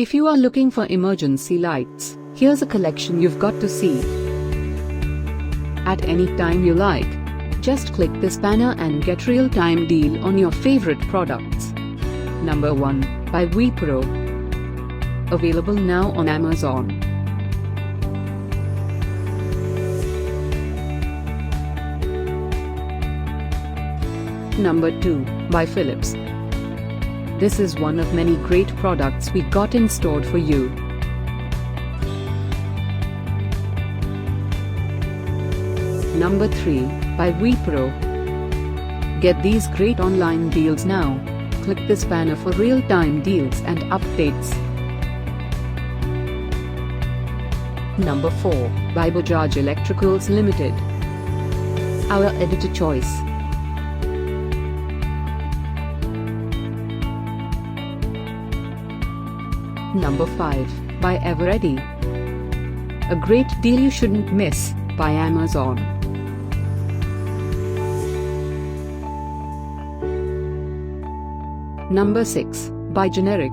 If you are looking for emergency lights, here's a collection you've got to see. At any time you like, just click this banner and get real-time deal on your favorite products. Number 1, by Wipro. Available now on Amazon. Number 2, by Philips. This is one of many great products we got in store for you. Number 3, by Wipro. Get these great online deals now. Click this banner for real-time deals and updates. Number 4, by Bajaj Electricals Limited. Our editor choice. Number 5, by Eveready. A great deal you shouldn't miss, by Amazon. Number 6, by Generic.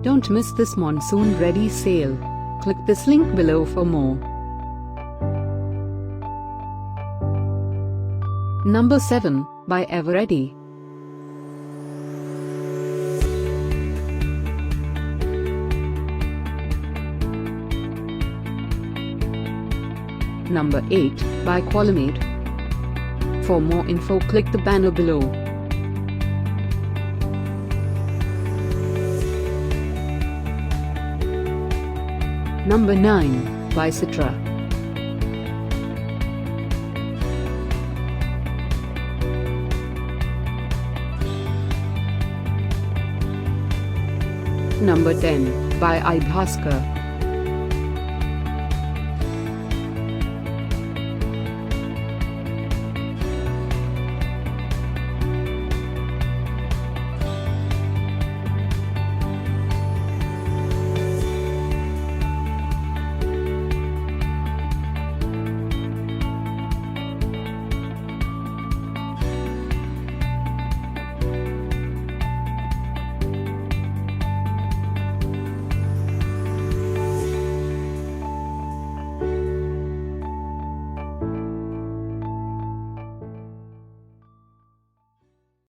Don't miss this monsoon ready sale. Click this link below for more. Number 7, by Eveready. Number 8, by Qualimate. For more info, click the banner below. Number 9, by Citra. Number 10, by iBhaskar.